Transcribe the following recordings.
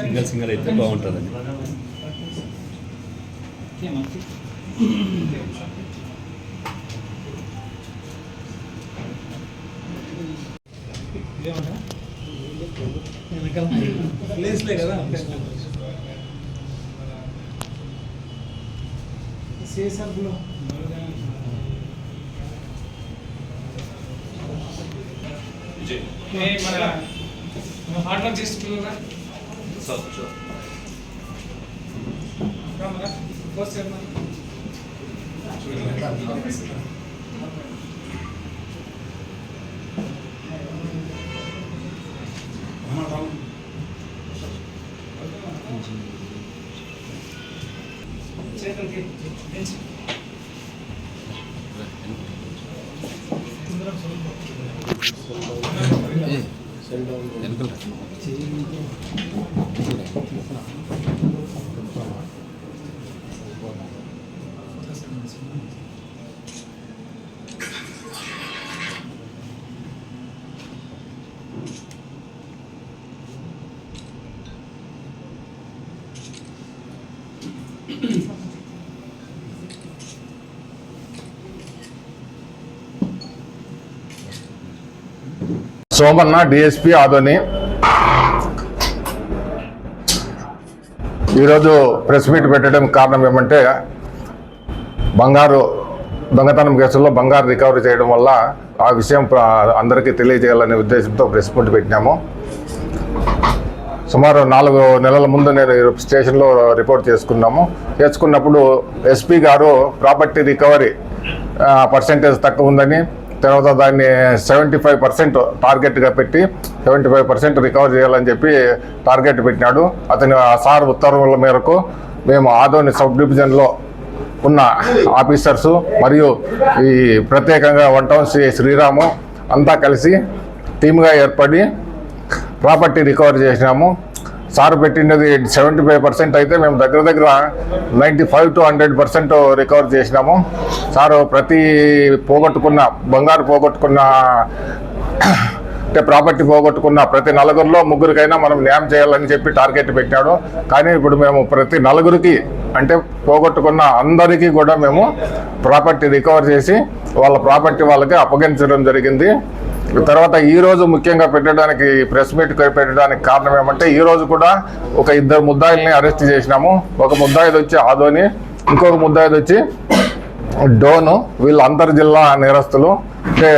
Single single అయితే బాగుంటుందండి. ప్లేస్లే కదా సిఎస్ఆర్లో మన హార్డ్ వర్క్ చేస్తున్నారా సోమన్న డిఎస్పీ ఆదోని ఈరోజు ప్రెస్ మీట్ పెట్టడం కారణం ఏమంటే బంగారు దొంగతనం కేసుల్లో బంగారు రికవరీ చేయడం వల్ల ఆ విషయం అందరికీ తెలియజేయాలనే ఉద్దేశంతో ప్రెస్ మీట్ పెట్టినాము. సుమారు 4 నెలల ముందు నేను స్టేషన్లో రిపోర్ట్ చేసుకున్నప్పుడు ఎస్పీ గారు ప్రాపర్టీ రికవరీ పర్సెంటేజ్ తక్కువ ఉందని, తర్వాత దాన్ని 75% టార్గెట్గా పెట్టి 75% రికవర్ చేయాలని చెప్పి టార్గెట్ పెట్టినాడు. అతని సార్ ఉత్తర్వుల మేరకు మేము ఆదోని సబ్ డివిజన్లో ఉన్న ఆఫీసర్సు మరియు ఈ ప్రత్యేకంగా 1 టౌన్ శ్రీరాము అంతా కలిసి టీమ్గా ఏర్పడి ప్రాపర్టీ రికవర్ చేసినాము. సార్ పెట్టినది 75% అయితే మేము దగ్గర 95 to 100% రికవర్ చేసినాము. సారు ప్రతి బంగారు పోగొట్టుకున్న అంటే ప్రాపర్టీ పోగొట్టుకున్న ప్రతి 4గురిలో 3గురికైనా మనం న్యాయం చేయాలని చెప్పి టార్గెట్ పెట్టినాడు. కానీ ఇప్పుడు మేము ప్రతి 4గురికి అంటే పోగొట్టుకున్న అందరికీ కూడా మేము ప్రాపర్టీ రికవర్ చేసి వాళ్ళ ప్రాపర్టీ వాళ్ళకి అప్పగించడం జరిగింది. తర్వాత ఈరోజు ముఖ్యంగా పెట్టడానికి ప్రెస్ మీట్ పెట్టడానికి కారణం ఏమంటే ఈరోజు కూడా ఒక 2 ముద్దాయిల్ని అరెస్ట్ చేసినాము. ఒక ముద్దాయిది వచ్చి ఆదోని, ఇంకొక ముద్దాయిది వచ్చి డోను. వీళ్ళు అంతర్జిల్లా నేరస్తులు. అంటే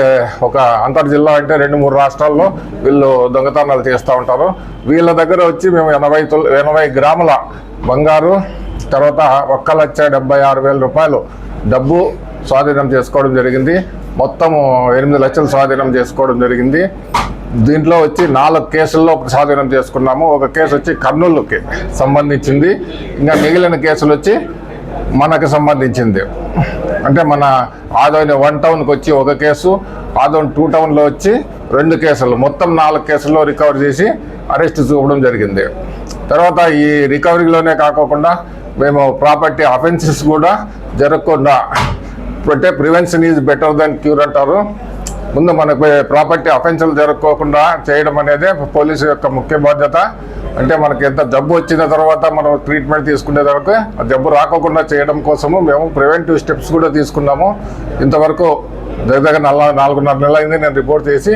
ఒక అంతర్జిల్లా అంటే 2-3 రాష్ట్రాల్లో వీళ్ళు దొంగతనాలు చేస్తూ ఉంటారు. వీళ్ళ దగ్గర వచ్చి మేము 80 గ్రాముల బంగారు, తర్వాత 1,76,000 రూపాయలు డబ్బు స్వాధీనం చేసుకోవడం జరిగింది. మొత్తము 8 లక్షలు స్వాధీనం చేసుకోవడం జరిగింది. దీంట్లో వచ్చి 4 కేసుల్లో స్వాధీనం చేసుకున్నాము. ఒక కేసు వచ్చి కర్నూలుకి సంబంధించింది, ఇంకా మిగిలిన కేసులు వచ్చి మనకు సంబంధించింది. అంటే మన ఆదోని 1 టౌన్కి వచ్చి ఒక కేసు, ఆదోని 2 టౌన్లో వచ్చి 2 కేసులు, మొత్తం 4 కేసుల్లో రికవర్ చేసి అరెస్ట్ చూపడం జరిగింది. తర్వాత ఈ రికవరీలోనే కాకుండా మేము ప్రాపర్టీ అఫెన్సెస్ కూడా జరగకుండా, అంటే prevention is better then cure అంటారు. ముందు మనకు ప్రాపర్టీ అఫెన్సులు జరగకోకుండా చేయడం అనేది పోలీసు యొక్క ముఖ్య బాధ్యత. అంటే మనకి ఎంత జబ్బు వచ్చిన తర్వాత మనం ట్రీట్మెంట్ తీసుకునే వరకు ఆ జబ్బు రాకోకుండా చేయడం కోసము మేము ప్రివెంటివ్ స్టెప్స్ కూడా తీసుకున్నాము. ఇంతవరకు దగ్గర 4.5 నెలలు అయింది నేను రిపోర్ట్ చేసి.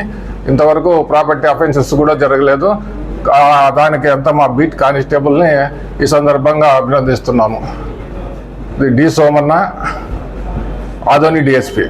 ఇంతవరకు ప్రాపర్టీ అఫెన్సెస్ కూడా జరగలేదు. దానికి అంతా మా బీట్ కానిస్టేబుల్ని ఈ సందర్భంగా అభినందిస్తున్నాము. D Somanna, Adoni DSP.